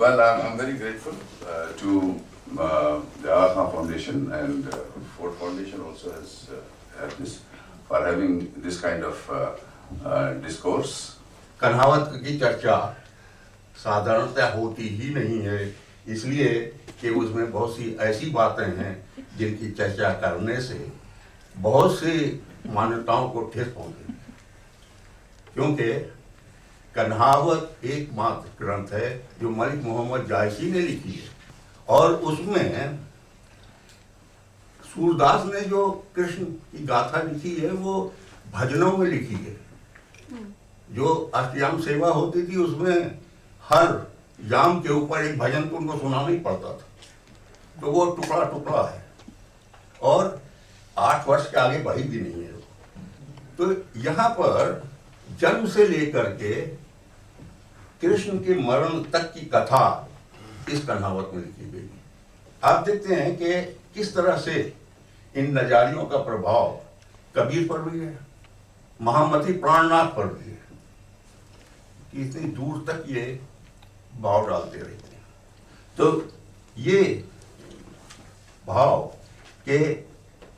Well, I'm very grateful to the Aga Khan Foundation, and Ford Foundation also has had this, for having this kind of discourse. कन्हावत की चर्चा साधारणतः होती ही नहीं है, इसलिए कि उसमें बहुत सी ऐसी बातें हैं जिनकी चर्चा करने से बहुत सी मान्यताओं को ठेस पहुंचे, क्योंकि कन्हावत एकमात्र ग्रंथ है जो मलिक मोहम्मद जायसी ने लिखी है, और उसमें सूरदास ने जो कृष्ण की गाथा लिखी है वो भजनों में लिखी है। जो अष्टयाम सेवा होती थी उसमें हर याम के ऊपर एक भजन तो उनको सुनाना ही पड़ता था, तो वो टुकड़ा टुकड़ा है और 8 वर्ष के आगे बढ़ी भी नहीं है। तो यहाँ पर जन्म से लेकर के कृष्ण के मरण तक की कथा इस कन्हावत में लिखी गई है। आप देखते हैं कि किस तरह से इन नजारियों का प्रभाव कबीर पर भी है, महामती प्राणनाथ पर भी है, कि इतनी दूर तक ये भाव डालते रहते हैं। तो ये भाव के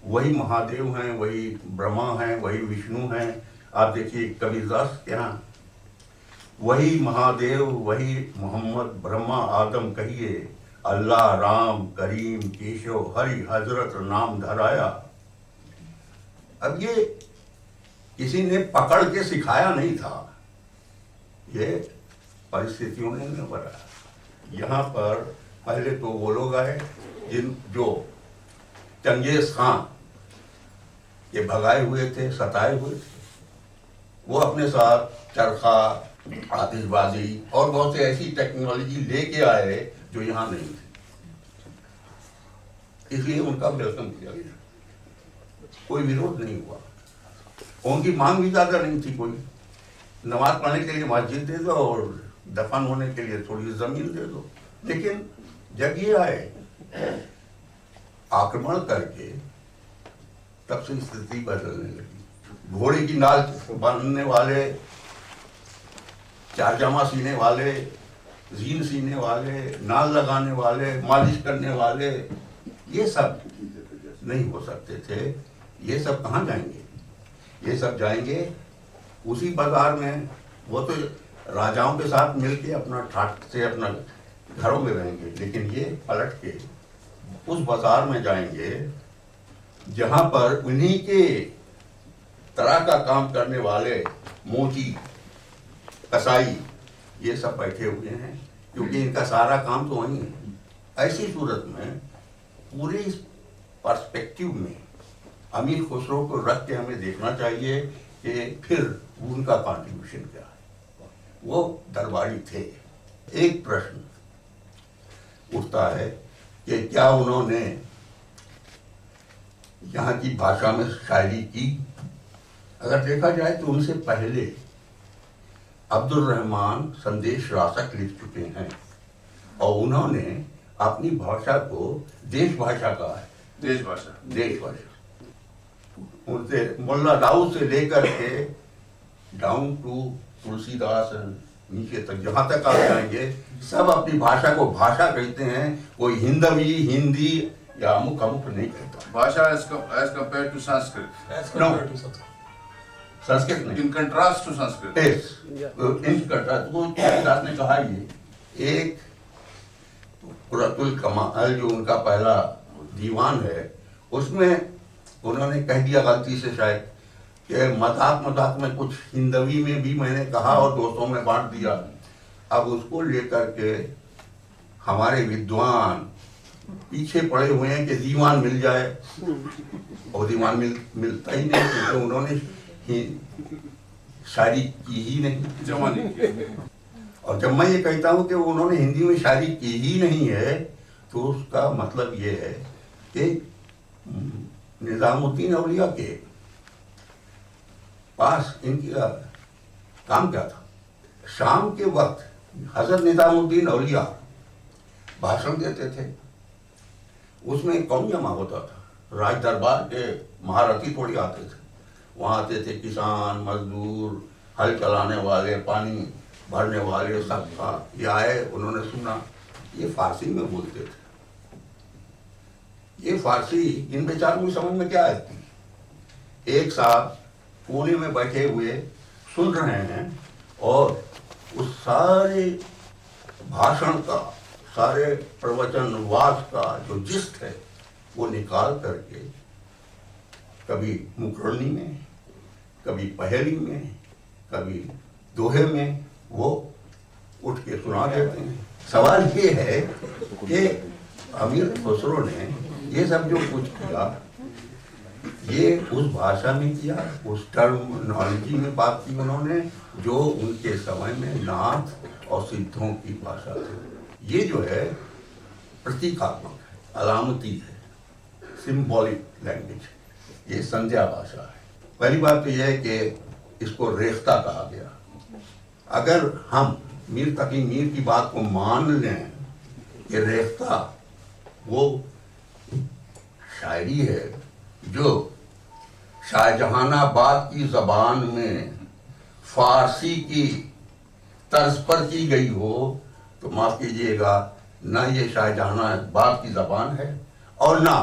वही महादेव हैं, वही ब्रह्मा हैं, वही विष्णु हैं। आप देखिए कबीरदास के यहाँ वही महादेव, वही मोहम्मद, ब्रह्मा, आदम कहिए, अल्लाह, राम, करीम, केशव, हरि, हजरत नाम धराया। अब ये किसी ने पकड़ के सिखाया नहीं था, ये परिस्थितियों ने बनाया। यहाँ पर पहले तो वो लोग आए जो चंगेज खान ये भगाए हुए थे, सताए हुए थे, वो अपने साथ चरखा, आतिशबाजी और बहुत सी ऐसी टेक्नोलॉजी लेके आए जो यहाँ नहीं थी, इसलिए उनका वेलकम किया गया, कोई विरोध नहीं हुआ। उनकी मांग भी ज्यादा नहीं थी, कोई नमाज पढ़ने के लिए मस्जिद दे दो और दफन होने के लिए थोड़ी जमीन दे दो। लेकिन जब ये आए आक्रमण करके, तब से स्थिति बदलने लगी। घोड़े की नाल बांधने वाले, चारजामा सीने वाले, जीन सीने वाले, नाल लगाने वाले, मालिश करने वाले, ये सब नहीं हो सकते थे। ये सब कहाँ जाएंगे? ये सब जाएंगे उसी बाजार में। वो तो राजाओं के साथ मिलके अपना ठाट से अपना घरों में रहेंगे, लेकिन ये पलट के उस बाजार में जाएंगे जहां पर उन्हीं के तरह का काम करने वाले मोची, कसाई, ये सब बैठे हुए हैं, क्योंकि इनका सारा काम तो वही है। ऐसी सूरत में पूरे पर्सपेक्टिव में अमीर खुसरो को रख के हमें देखना चाहिए कि फिर उनका कंट्रीब्यूशन क्या है। वो दरबारी थे। एक प्रश्न उठता है कि क्या उन्होंने यहाँ की भाषा में शायरी की? अगर देखा जाए तो उनसे पहले अब्दुल रहमान संदेश रासक लिख चुके हैं और उन्होंने अपनी भाषा को देश भाषा कहा है। देश भाषा उनसे मुल्ला दाऊद से लेकर के डाउन टू तुलसीदास नीचे तक जहां तक आप जाएंगे, सब अपनी भाषा को भाषा कहते हैं। कोई हिंदवी, हिंदी या अमुक अमुक नहीं कहता। भाषा as compared to Sanskrit. No. Sanskrit नहीं। In contrast to Sanskrit. Yes. In contrast वो तुलसीदास ने कहा ये एक कुरातुल कमाल जो उनका पहला दीवान है, उसमें उन्होंने कह दिया गलती से शायद कि मजाक में कुछ हिंदवी में भी मैंने कहा और दोस्तों में बांट दिया। अब उसको लेकर के हमारे विद्वान पीछे पड़े हुए हैं कि दीवान मिल जाए, और दीवान मिलता ही नहीं, क्योंकि उन्होंने शायरी की ही नहीं, जमाने की। और जब मैं ये कहता हूँ कि उन्होंने हिंदी में शायरी की ही नहीं है, तो उसका मतलब ये है कि निजामुद्दीन औलिया के पास इनका काम क्या था? शाम के वक्त हजरत निजामुद्दीन औलिया भाषण देते थे, उसमें कौन जमा होता था? राज दरबार के महारथी थोड़ी आते थे, वहाँ आते थे किसान, मजदूर, हल चलाने वाले, पानी भरने वाले सब था, ये आए, उन्होंने सुना, ये फारसी में बोलते थे। ये फारसी इन बेचारों की समझ में क्या आती? एक साथ पुणे में बैठे हुए सुन रहे हैं और उस सारे भाषण का, सारे प्रवचन वाद का जो जिस्ट है वो निकाल करके कभी मुकरनी में, कभी पहेली में, कभी दोहे में वो उठ के सुना देते हैं। सवाल ये है कि अमीर खुसरो ने ये सब जो कुछ किया, ये उस भाषा में किया, उस टर्मिनोलॉजी में बात की उन्होंने जो उनके समय में नाथ और सिद्धों की भाषा थी। ये जो है प्रतीकात्मक है, अलामती है, सिंबॉलिक लैंग्वेज, ये संध्या भाषा है। पहली बात तो यह है कि इसको रेख्ता कहा गया। अगर हम मीर तकी मीर की बात को मान लें कि रेख्ता वो शायरी है जो शाहजहानाबाद की जबान में फारसी की तर्ज पर की गई हो, तो माफ कीजिएगा, ना ये शाहजहानाबाद की जबान है और ना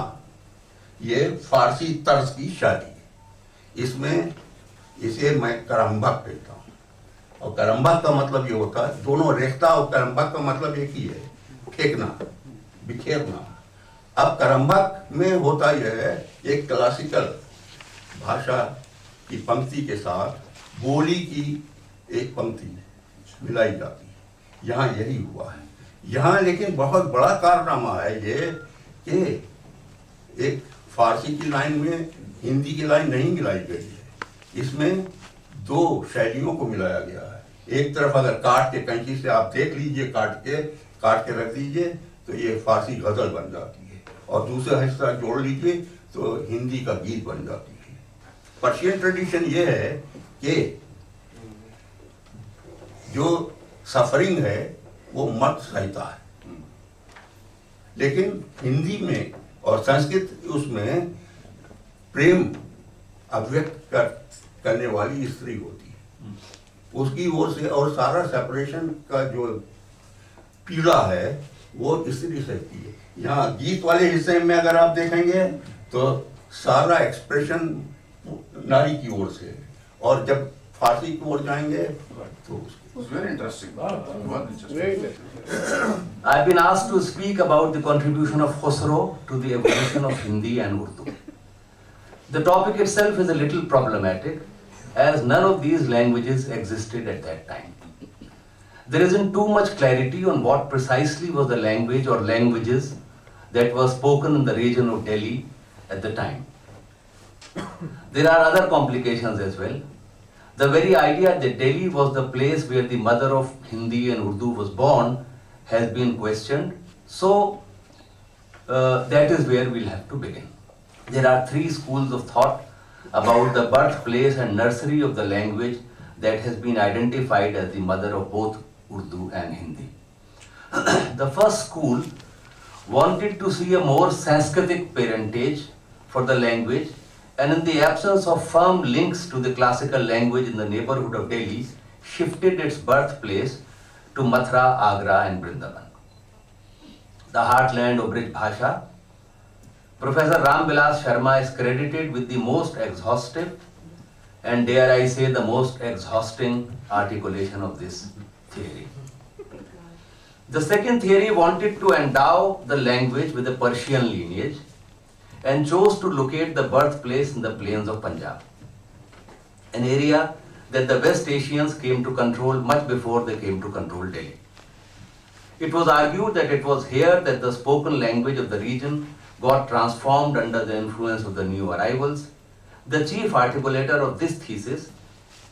ये फारसी तर्ज की शायरी है। इसमें इसे मैं करम्बक कहता हूँ, और करम्बक का मतलब ये होता है, दोनों रेख्ता और करम्बक का मतलब एक ही है, फेंकना, बिखेरना। अब करम्बक में होता यह है, एक क्लासिकल भाषा की पंक्ति के साथ बोली की एक पंक्ति मिलाई जाती है। यहाँ यही हुआ है। यहाँ लेकिन बहुत बड़ा कारनामा है ये कि एक फारसी की लाइन में हिंदी की लाइन नहीं मिलाई गई है, इसमें दो शैलियों को मिलाया गया है। एक तरफ अगर काट के कैंची से आप देख लीजिए, काट के रख दीजिए तो ये फारसी गजल बन जाती है, और दूसरा हिस्सा जोड़ लीजिए तो हिंदी का गीत बन जाती है। पर्शियन ट्रेडिशन ये है कि जो सफरिंग है वो मर्द सहता है, लेकिन हिंदी में और संस्कृत उसमें प्रेम अभिव्यक्त करने वाली स्त्री होती है, उसकी ओर से, और सारा सेपरेशन का जो पीड़ा है वो स्त्री सहती है। यहाँ गीत वाले हिस्से में अगर आप देखेंगे तो सारा एक्सप्रेशन नारी की ओर से है, और जब फारसी की ओर जाएंगे तो Very interesting. Very interesting. I've been asked to speak about the contribution of Khosrow to the evolution of Hindi and Urdu. The topic itself is a little problematic, as none of these languages existed at that time. There isn't too much clarity on what precisely was the language or languages that were spoken in the region of Delhi at the time. There are other complications as well. The very idea that Delhi was the place where the mother of Hindi and Urdu was born has been questioned. So that is where we'll have to begin. There are three schools of thought about the birthplace and nursery of the language that has been identified as the mother of both Urdu and Hindi. The first school wanted to see a more Sanskritic parentage for the language, and in the absence of firm links to the classical language in the neighborhood of Delhi, shifted its birthplace to Mathura, Agra and Vrindavan. The heartland of Brij Bhasha. Professor Ram Vilas Sharma is credited with the most exhaustive and, dare I say, the most exhausting articulation of this theory. The second theory wanted to endow the language with a Persian lineage and chose to locate the birthplace in the plains of Punjab, an area that the West Asians came to control much before they came to control Delhi. It was argued that it was here that the spoken language of the region got transformed under the influence of the new arrivals. The chief articulator of this thesis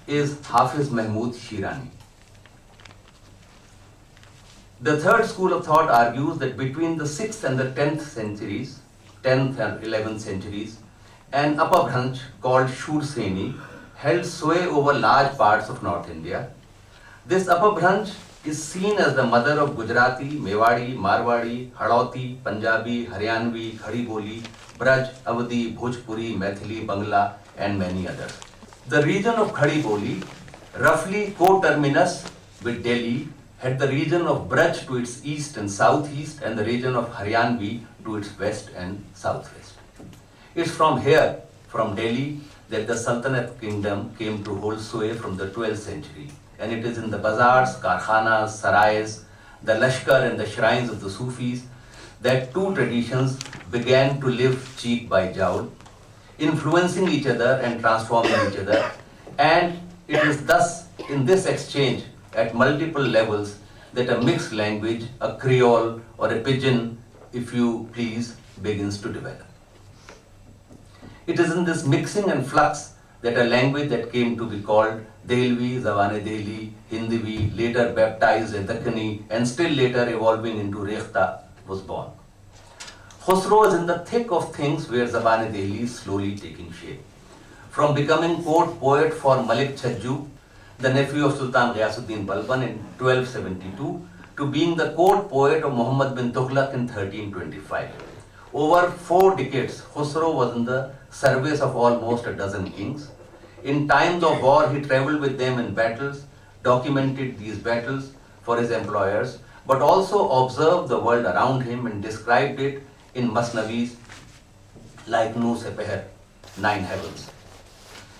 is Hafiz Mahmud Shirani. The third school of thought argues that between the 6th and the 10th centuries, 10th and 11th centuries, an Apabhransh called Shurseni held sway over large parts of North India. This Apabhransh is seen as the mother of Gujarati, Mewadi, Marwadi, Hadauti, Punjabi, Haryanvi, Khadi Boli, Braj, Awadhi, Bhojpuri, Maithili, Bangla and many others. The region of Khadi Boli, roughly coterminous with Delhi, had the region of Braj to its east and southeast and the region of Haryanvi to its west and southwest. It's from here, from Delhi, that the Sultanate kingdom came to hold sway from the 12th century. And it is in the bazaars, karkhanas, sarais, the lashkar and the shrines of the Sufis that two traditions began to live cheek by jowl, influencing each other and transforming each other. And it is thus in this exchange at multiple levels that a mixed language, a Creole or a Pidgin, if you please, begins to develop. It is in this mixing and flux that a language that came to be called Delhi, Zaban-e Delhi, Hindivi, later baptized as Dakkani, and still later evolving into Rekhta, was born. Khosrow is in the thick of things where Zaban-e Delhi is slowly taking shape. From becoming court poet for Malik Chhajju, the nephew of Sultan Ghiyasuddin Balban in 1272, to being the court poet of Muhammad bin Tughlaq in 1325. Over 4 decades, Khosrow was in the service of almost a dozen kings. In times of war, he traveled with them in battles, documented these battles for his employers, but also observed the world around him and described it in Masnavis like Nu-Sepeher, 9 heavens.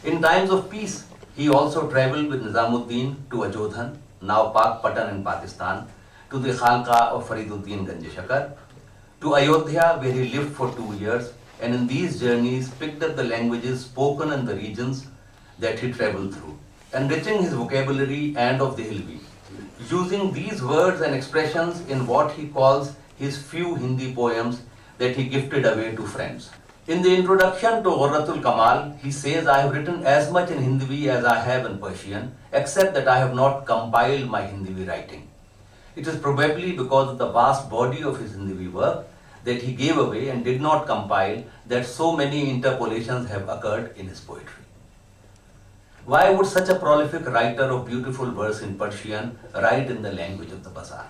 In times of peace, he also traveled with Nizamuddin to Ajodhan, now Pak Patan in Pakistan, to the Khanqa of Fariduddin Ganj Shakar, to Ayodhya where he lived for 2 years, and in these journeys picked up the languages spoken in the regions that he traveled through, enriching his vocabulary and of the Hilvi, using these words and expressions in what he calls his few Hindi poems that he gifted away to friends. In the introduction to Ghurratul Kamal, he says, I have written as much in Hindi as I have in Persian, except that I have not compiled my Hindi writing. It is probably because of the vast body of his Hindi work that he gave away and did not compile that so many interpolations have occurred in his poetry. Why would such a prolific writer of beautiful verse in Persian write in the language of the bazaar?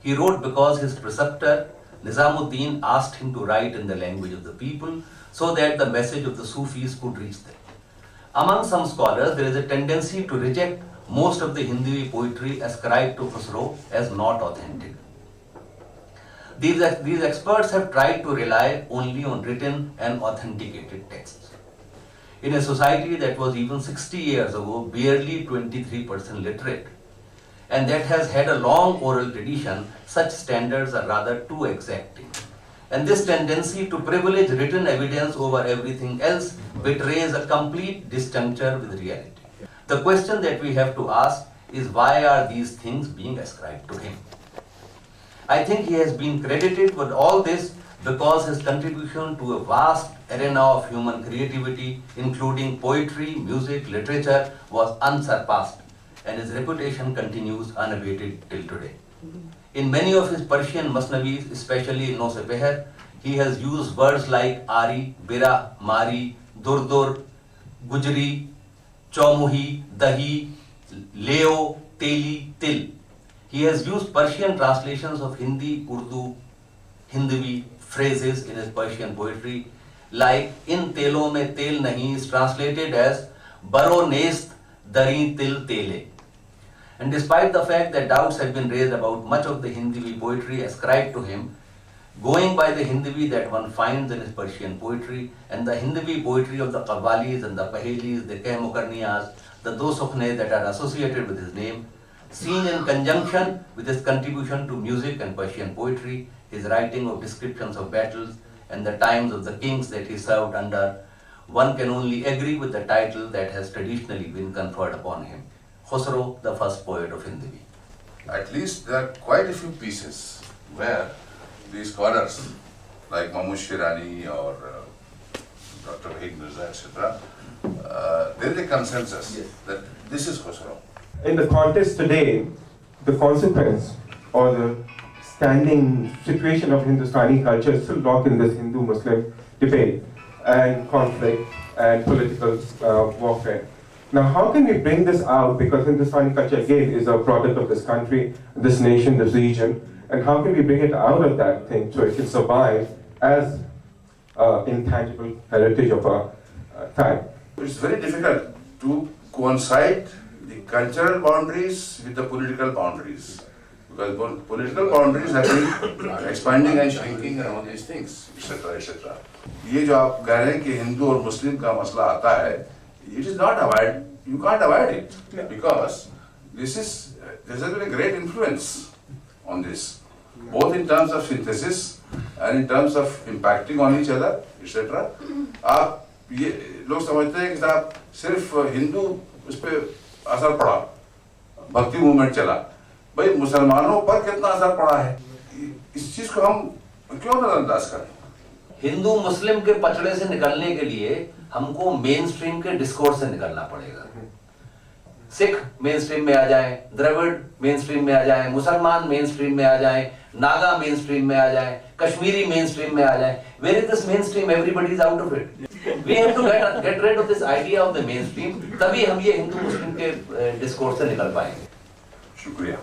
He wrote because his preceptor Nizamuddin asked him to write in the language of the people so that the message of the Sufis could reach them. Among some scholars, there is a tendency to reject most of the Hindi poetry ascribed to Khosrow as not authentic. These experts have tried to rely only on written and authenticated texts. In a society that was even 60 years ago barely 23% literate, and that has had a long oral tradition, such standards are rather too exacting. And this tendency to privilege written evidence over everything else betrays a complete disjuncture with reality. The question that we have to ask is, why are these things being ascribed to him? I think he has been credited with all this because his contribution to a vast arena of human creativity, including poetry, music, literature, was unsurpassed, and his reputation continues unabated till today. In many of his Persian Masnavis, especially in No-Sepeher, he has used words like Ari, Bira, Mari, Durdur, Gujri, Chaumuhi, Dahi, Leo, Teli, Til. He has used Persian translations of Hindi, Urdu, Hindivi phrases in his Persian poetry, like In Telo mein tel nahi is translated as Baro nest dari til tele. And despite the fact that doubts have been raised about much of the Hindivi poetry ascribed to him, going by the Hindivi that one finds in his Persian poetry and the Hindivi poetry of the Qawwalis and the Pahelis, the Keh-Mukarniyas, the Do Sukhne that are associated with his name, seen in conjunction with his contribution to music and Persian poetry, his writing of descriptions of battles and the times of the kings that he served under, one can only agree with the title that has traditionally been conferred upon him, Khosrow, the first poet of Hindi. At least there are quite a few pieces where these scholars like Mahmud Shirani or Dr. Wahid Mirza, etc., there is a consensus that this is Khosrow. In the context today, the consequence or the standing situation of Hindustani culture is still locked in this Hindu-Muslim debate and conflict and political warfare. Now, how can we bring this out? Because Hindustani culture, again, is a product of this country, this nation, this region. And how can we bring it out of that thing so it can survive as intangible heritage of our time? It's very difficult to coincide the cultural boundaries with the political boundaries. Because political boundaries have been expanding and shrinking and all these things, etc. etc. ये जो आप कह रहे हैं कि हिंदू और मुस्लिम का मसला आता है, it is not avoid. You can't avoid it because this has been a great influence on this, both in terms of synthesis and in terms of impacting on each other, etc. आप ये लोग समझते हैं कि साहब सिर्फ हिंदू उस पे असर पड़ा, भक्ति मूवमेंट चला, भाई मुसलमानों पर कितना असर पड़ा है, इस चीज को हम क्यों नजरअंदाज करें? हिंदू मुस्लिम के पचड़े से निकलने के लिए हमको मेन स्ट्रीम के डिस्कोर्स से निकलना पड़ेगा। सिख मेन स्ट्रीम में आ जाएं, द्रविड़ मेन स्ट्रीम में आ जाएं, मुसलमान मेन स्ट्रीम में आ जाएं, नागा मेन स्ट्रीम में आ जाएं, कश्मीरी मेन स्ट्रीम में आ जाएं। Where is this mainstream? Everybody is out of it. We have to get rid of this idea of the mainstream. तभी हम ये हिंदू मुस्लिम के डिस्कोर्स से निकल पाएंगे। शुक्रिया।